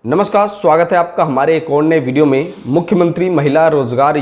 नमस्कार, स्वागत है आपका हमारे एक और नए वीडियो में। मुख्यमंत्री महिला रोजगार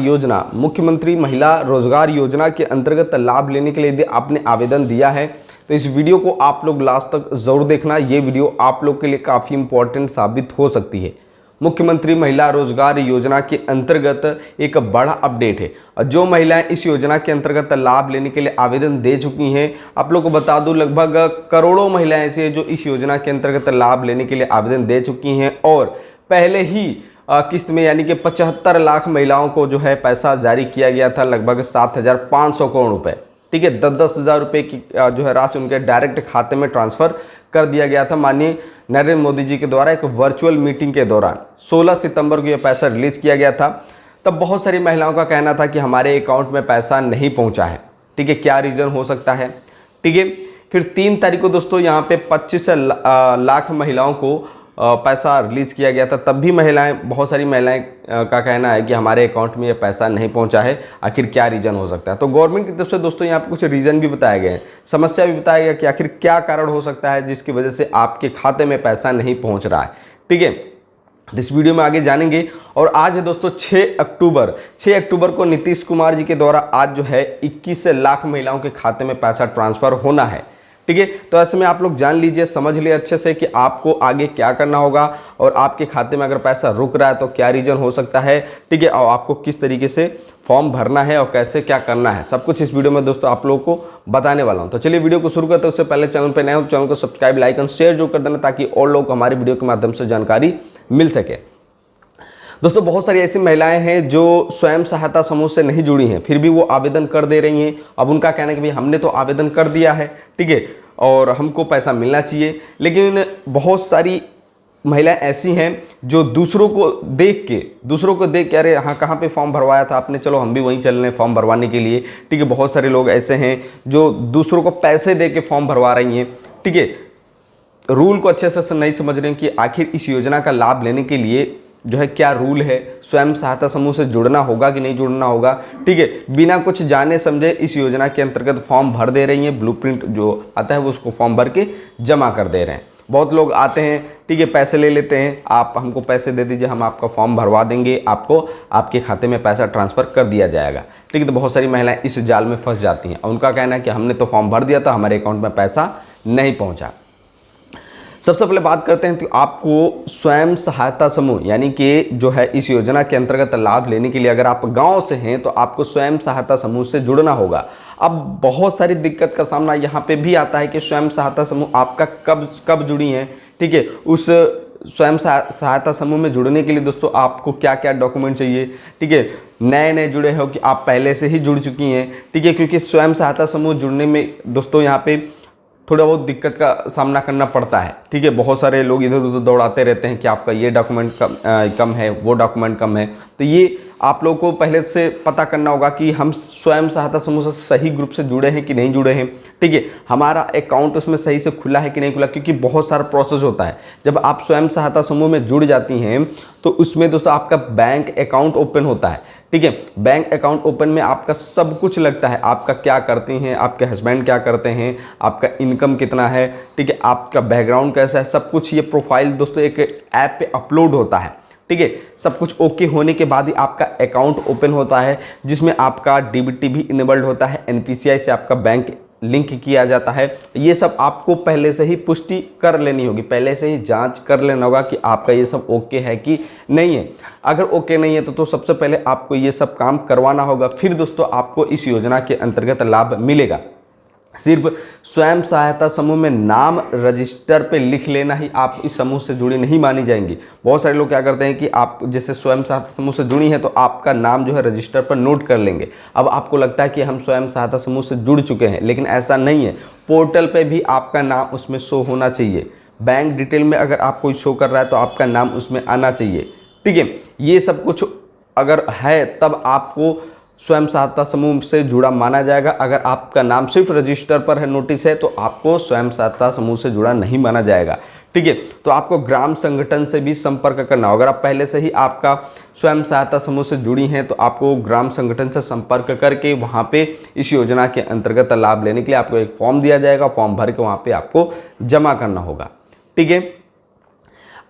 योजना के अंतर्गत लाभ लेने के लिए यदि आपने आवेदन दिया है तो इस वीडियो को आप लोग लास्ट तक जरूर देखना। ये वीडियो आप लोग के लिए काफ़ी इंपॉर्टेंट साबित हो सकती है। मुख्यमंत्री महिला रोजगार योजना के अंतर्गत एक बड़ा अपडेट है और जो महिलाएं इस योजना के अंतर्गत लाभ लेने के लिए आवेदन दे चुकी हैं, आप लोग को बता दूं लगभग करोड़ों महिलाएं ऐसी हैं जो इस योजना के अंतर्गत लाभ लेने के लिए आवेदन दे चुकी हैं और पहले ही किस्त में यानी कि 75 लाख महिलाओं को जो है पैसा जारी किया गया था, लगभग 7,500 करोड़ रुपए। ठीक है, 10-10 हज़ार रुपये की जो है राशि उनके डायरेक्ट खाते में ट्रांसफ़र कर दिया गया था। माननीय नरेंद्र मोदी जी के द्वारा एक वर्चुअल मीटिंग के दौरान 16 सितंबर को यह पैसा रिलीज किया गया था। तब बहुत सारी महिलाओं का कहना था कि हमारे अकाउंट में पैसा नहीं पहुंचा है। ठीक है, क्या रीज़न हो सकता है? ठीक है, फिर 3 तारीख को दोस्तों यहाँ पे 25 लाख महिलाओं को पैसा रिलीज किया गया था। तब भी बहुत सारी महिलाएं का कहना है कि हमारे अकाउंट में ये पैसा नहीं पहुंचा है। आखिर क्या रीज़न हो सकता है? तो गवर्नमेंट की तरफ से दोस्तों यहाँ पे कुछ रीज़न भी बताए गए हैं, समस्या भी बताया गया कि आखिर क्या कारण हो सकता है जिसकी वजह से आपके खाते में पैसा नहीं पहुँच रहा है। ठीक है, इस वीडियो में आगे जानेंगे। और आज है दोस्तों 6 अक्टूबर को नीतीश कुमार जी के द्वारा आज जो है 21 लाख महिलाओं के खाते में पैसा ट्रांसफ़र होना है। ठीक है, तो ऐसे में आप लोग जान लीजिए, समझ लिए अच्छे से कि आपको आगे क्या करना होगा और आपके खाते में अगर पैसा रुक रहा है तो क्या रीज़न हो सकता है। ठीक है, और आपको किस तरीके से फॉर्म भरना है और कैसे क्या करना है, सब कुछ इस वीडियो में दोस्तों आप लोगों को बताने वाला हूं। तो चलिए वीडियो को शुरू करते हैं। उससे पहले चैनल पर नए हो तो चैनल को सब्सक्राइब, लाइक एंड शेयर जो कर देना ताकि और लोग को हमारे वीडियो के माध्यम से जानकारी मिल सके। दोस्तों बहुत सारी ऐसी महिलाएं हैं जो स्वयं सहायता समूह से नहीं जुड़ी हैं, फिर भी वो आवेदन कर दे रही हैं। अब उनका कहना है कि भाई हमने तो आवेदन कर दिया है, ठीक है, और हमको पैसा मिलना चाहिए। लेकिन बहुत सारी महिलाएं ऐसी हैं जो दूसरों को देख के अरे हाँ कहाँ पे फॉर्म भरवाया था आपने, चलो हम भी वहीं चल रहे हैं फॉर्म भरवाने के लिए। ठीक है, बहुत सारे लोग ऐसे हैं जो दूसरों को पैसे दे के फॉर्म भरवा रही हैं। ठीक है, रूल को अच्छे से नहीं समझ रहे हैं कि आखिर इस योजना का लाभ लेने के लिए जो है क्या रूल है, स्वयं सहायता समूह से जुड़ना होगा कि नहीं जुड़ना होगा। ठीक है, बिना कुछ जाने समझे इस योजना के अंतर्गत फॉर्म भर दे रही हैं। ब्लूप्रिंट जो आता है वो उसको फॉर्म भर के जमा कर दे रहे हैं। बहुत लोग आते हैं, ठीक है, पैसे ले लेते हैं, आप हमको पैसे दे दीजिए, हम आपका फॉर्म भरवा देंगे, आपको आपके खाते में पैसा ट्रांसफ़र कर दिया जाएगा। ठीक है, तो बहुत सारी महिलाएं इस जाल में फंस जाती हैं और उनका कहना है कि हमने तो फॉर्म भर दिया था, हमारे अकाउंट में पैसा नहीं पहुँचा। सबसे पहले बात करते हैं तो आपको स्वयं सहायता समूह यानी कि जो है इस योजना के अंतर्गत लाभ लेने के लिए अगर आप गांव से हैं तो आपको स्वयं सहायता समूह से जुड़ना होगा। अब बहुत सारी दिक्कत का सामना यहाँ पे भी आता है कि स्वयं सहायता समूह आपका कब जुड़ी हैं। ठीक है, उस स्वयं सहायता समूह में जुड़ने के लिए दोस्तों आपको क्या क्या डॉक्यूमेंट चाहिए। ठीक है, नए जुड़े हो कि आप पहले से ही जुड़ चुकी हैं। ठीक है, क्योंकि स्वयं सहायता समूह जुड़ने में दोस्तों यहाँ पे थोड़ा बहुत दिक्कत का सामना करना पड़ता है। ठीक है, बहुत सारे लोग इधर उधर दौड़ाते रहते हैं कि आपका ये डॉक्यूमेंट कम है, वो डॉक्यूमेंट कम है। तो ये आप लोगों को पहले से पता करना होगा कि हम स्वयं सहायता समूह से सही ग्रुप से जुड़े हैं कि नहीं जुड़े हैं। ठीक है, हमारा अकाउंट उसमें सही से खुला है कि नहीं खुला, क्योंकि बहुत सारा प्रोसेस होता है। जब आप स्वयं सहायता समूह में जुड़ जाती हैं तो उसमें दोस्तों आपका बैंक अकाउंट ओपन होता है। ठीक है, बैंक अकाउंट ओपन में आपका सब कुछ लगता है, आपका क्या करते हैं, आपके हस्बैंड क्या करते हैं, आपका इनकम कितना है, ठीक है, आपका बैकग्राउंड कैसा है, सब कुछ ये प्रोफाइल दोस्तों एक ऐप पे अपलोड होता है। ठीक है, सब कुछ ओके होने के बाद ही आपका अकाउंट ओपन होता है जिसमें आपका डीबीटी भी इनेबल्ड होता है, एनपीसीआई से आपका बैंक लिंक किया जाता है। ये सब आपको पहले से ही पुष्टि कर लेनी होगी, पहले से ही जांच कर लेना होगा कि आपका ये सब ओके है कि नहीं है। अगर ओके नहीं है तो सबसे पहले आपको ये सब काम करवाना होगा, फिर दोस्तों आपको इस योजना के अंतर्गत लाभ मिलेगा। सिर्फ स्वयं सहायता समूह में नाम रजिस्टर पे लिख लेना ही आप इस समूह से जुड़ी नहीं मानी जाएंगी। बहुत सारे लोग क्या करते हैं कि आप जैसे स्वयं सहायता समूह से जुड़ी हैं तो आपका नाम जो है रजिस्टर पर नोट कर लेंगे। अब आपको लगता है कि हम स्वयं सहायता समूह से जुड़ चुके हैं, लेकिन ऐसा नहीं है। पोर्टल पे भी आपका नाम उसमें शो होना चाहिए। बैंक डिटेल में अगर आपको शो कर रहा है तो आपका नाम उसमें आना चाहिए। ठीक है, ये सब कुछ अगर है तब आपको स्वयं सहायता समूह से जुड़ा माना जाएगा। अगर आपका नाम सिर्फ रजिस्टर पर है, नोटिस है, तो आपको स्वयं सहायता समूह से जुड़ा नहीं माना जाएगा। ठीक है, तो आपको ग्राम संगठन से भी संपर्क करना होगा। अगर आप पहले से ही आपका स्वयं सहायता समूह से जुड़ी हैं तो आपको ग्राम संगठन से संपर्क करके वहाँ पे इस योजना के अंतर्गत लाभ लेने के लिए आपको एक फॉर्म दिया जाएगा। फॉर्म भर के वहाँ पे आपको जमा करना होगा। ठीक है,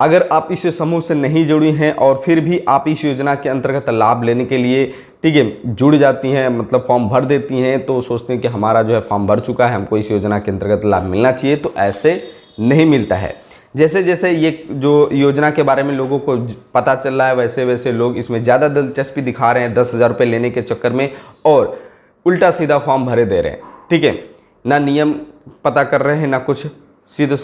अगर आप इस समूह से नहीं जुड़ी हैं और फिर भी आप इस योजना के अंतर्गत लाभ लेने के लिए ठीक है जुड़ जाती हैं, मतलब फॉर्म भर देती हैं, तो सोचते हैं कि हमारा जो है फॉर्म भर चुका है, हमको इस योजना के अंतर्गत लाभ मिलना चाहिए, तो ऐसे नहीं मिलता है। जैसे जैसे ये जो योजना के बारे में लोगों को पता चल रहा है वैसे वैसे लोग इसमें ज़्यादा दिलचस्पी दिखा रहे हैं 10,000 रुपये लेने के चक्कर में, और उल्टा सीधा फॉर्म भरे दे रहे हैं। ठीक है, ना नियम पता कर रहे हैं ना कुछ, सीधे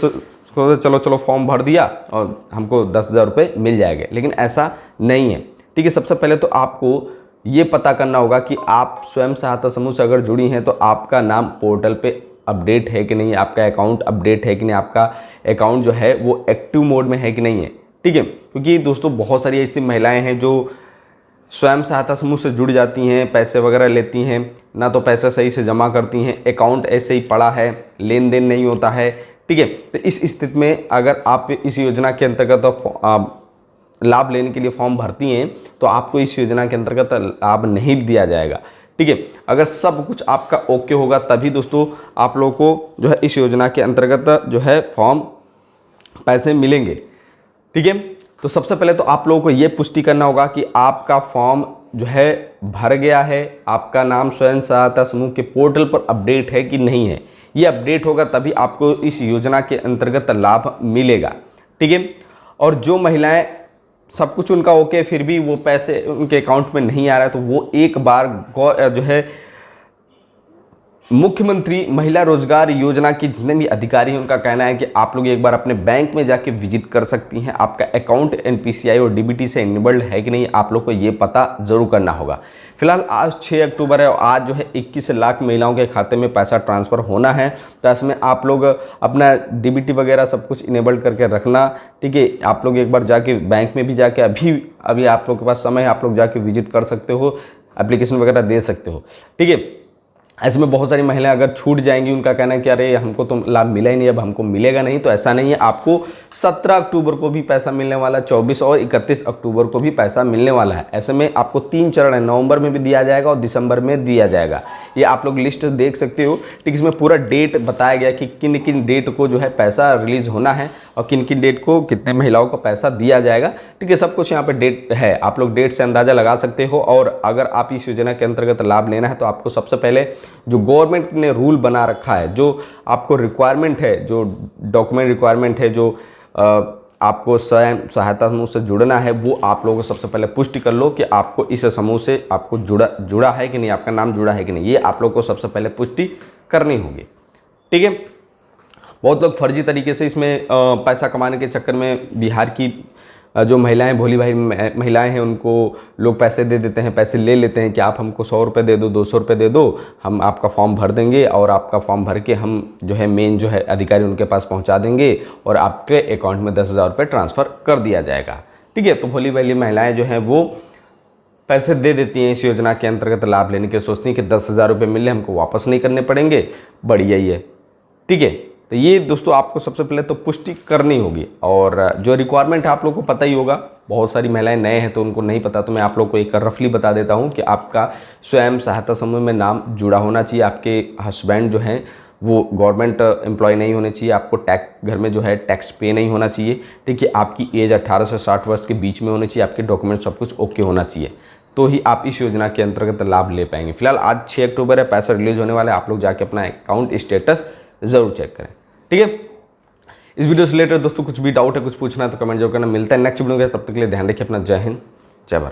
चलो चलो फॉर्म भर दिया और हमको 10,000 रुपये मिल जाएंगे, लेकिन ऐसा नहीं है। ठीक है, सबसे पहले तो आपको ये पता करना होगा कि आप स्वयं सहायता समूह से अगर जुड़ी हैं तो आपका नाम पोर्टल पे अपडेट है कि नहीं, आपका अकाउंट अपडेट है कि नहीं, आपका अकाउंट जो है वो एक्टिव मोड में है कि नहीं है। ठीक है, क्योंकि दोस्तों बहुत सारी ऐसी महिलाएं हैं जो स्वयं सहायता समूह से जुड़ जाती हैं, पैसे वगैरह लेती हैं, ना तो पैसा सही से जमा करती हैं, अकाउंट ऐसे ही पड़ा है, लेन देन नहीं होता है। ठीक है, तो इस स्थिति में अगर आप इस योजना के अंतर्गत लाभ लेने के लिए फॉर्म भरती हैं तो आपको इस योजना के अंतर्गत लाभ नहीं दिया जाएगा। ठीक है, अगर सब कुछ आपका ओके होगा तभी दोस्तों आप लोगों को जो है इस योजना के अंतर्गत जो है फॉर्म पैसे मिलेंगे। ठीक है, तो सबसे पहले तो आप लोगों को ये पुष्टि करना होगा कि आपका फॉर्म जो है भर गया है, आपका नाम स्वयं सहायता समूह के पोर्टल पर अपडेट है कि नहीं है। ये अपडेट होगा तभी आपको इस योजना के अंतर्गत लाभ मिलेगा। ठीक है, और जो महिलाएं सब कुछ उनका ओके फिर भी वो पैसे उनके अकाउंट में नहीं आ रहा है तो वो एक बार जो है मुख्यमंत्री महिला रोजगार योजना के जितने भी अधिकारी हैं उनका कहना है कि आप लोग एक बार अपने बैंक में जाके विजिट कर सकती हैं, आपका अकाउंट एनपीसीआई और डीबीटी से इनेबल्ड है कि नहीं, आप लोग को ये पता जरूर करना होगा। फिलहाल आज 6 अक्टूबर है और आज जो है 21 लाख महिलाओं के खाते में पैसा ट्रांसफ़र होना है, तो इसमें आप लोग अपना डीबीटी वगैरह सब कुछ इनेबल्ड करके रखना। ठीक है, आप लोग एक बार जाके बैंक में भी जाके अभी आप लोग के पास समय है, आप लोग जाके विजिट कर सकते हो, एप्लीकेशन वगैरह दे सकते हो। ठीक है, ऐसे में बहुत सारी महिलाएं अगर छूट जाएंगी, उनका कहना है कि अरे हमको तो लाभ मिला ही नहीं, अब हमको मिलेगा नहीं, तो ऐसा नहीं है। आपको 17 अक्टूबर को भी पैसा मिलने वाला है, 24 और 31 अक्टूबर को भी पैसा मिलने वाला है। ऐसे में आपको 3 चरण है, नवंबर में भी दिया जाएगा और दिसंबर में दिया जाएगा। ये आप लोग लिस्ट देख सकते हो। ठीक, इसमें पूरा डेट बताया गया कि किन किन डेट को जो है पैसा रिलीज होना है और किन किन डेट को कितने महिलाओं को पैसा दिया जाएगा। ठीक है, सब कुछ यहाँ पे डेट है, आप लोग डेट से अंदाज़ा लगा सकते हो। और अगर आप इस योजना के अंतर्गत लाभ लेना है तो आपको सबसे पहले जो गवर्नमेंट ने रूल बना रखा है, जो आपको रिक्वायरमेंट है, जो डॉक्यूमेंट रिक्वायरमेंट है, जो आपको स्वयं सहायता समूह से जुड़ना है, वो आप लोगों को सबसे पहले पुष्टि कर लो कि आपको इस समूह से आपको जुड़ा है कि नहीं, आपका नाम जुड़ा है कि नहीं, ये आप लोग को सबसे पहले पुष्टि करनी होगी। ठीक है, बहुत लोग फर्जी तरीके से इसमें पैसा कमाने के चक्कर में बिहार की जो महिलाएं, भोली भाई महिलाएं हैं, उनको लोग पैसे दे देते हैं, पैसे ले लेते हैं कि आप हमको 100 रुपये दे दो, 200 रुपये दे दो, हम आपका फॉर्म भर देंगे और आपका फॉर्म भर के हम जो है मेन जो है अधिकारी उनके पास पहुंचा देंगे और आपके अकाउंट में 10,000 रुपये ट्रांसफ़र कर दिया जाएगा। ठीक है, तो भोली भाली महिलाएँ जो हैं वो पैसे दे देती हैं इस योजना के अंतर्गत लाभ लेने के, सोचती हैं कि 10,000 रुपये मिले, हमको वापस नहीं करने पड़ेंगे, बढ़िया ही है। ठीक है, तो ये दोस्तों आपको सबसे पहले तो पुष्टि करनी होगी। और जो रिक्वायरमेंट है आप लोग को पता ही होगा, बहुत सारी महिलाएं नए हैं तो उनको नहीं पता, तो मैं आप लोग को एक रफली बता देता हूं कि आपका स्वयं सहायता समूह में नाम जुड़ा होना चाहिए, आपके हस्बैंड जो हैं वो गवर्नमेंट एम्प्लॉय नहीं होने चाहिए, आपको घर में जो है टैक्स पे नहीं होना चाहिए। ठीक है, आपकी एज 18 से 60 वर्ष के बीच में होनी चाहिए, आपके डॉक्यूमेंट सब कुछ ओके होना चाहिए, तो ही आप इस योजना के अंतर्गत लाभ ले पाएंगे। फिलहाल आज 6 अक्टूबर है, पैसा रिलीज होने वाला है, आप लोग जाके अपना अकाउंट स्टेटस ज़रूर चेक करें। ठीक है, इस वीडियो से रिलेटेड दोस्तों कुछ भी डाउट है, कुछ पूछना है तो कमेंट जरूर करना। मिलता है नेक्स्ट वीडियो में, तब तक के लिए ध्यान रखिए अपना। जय हिंद।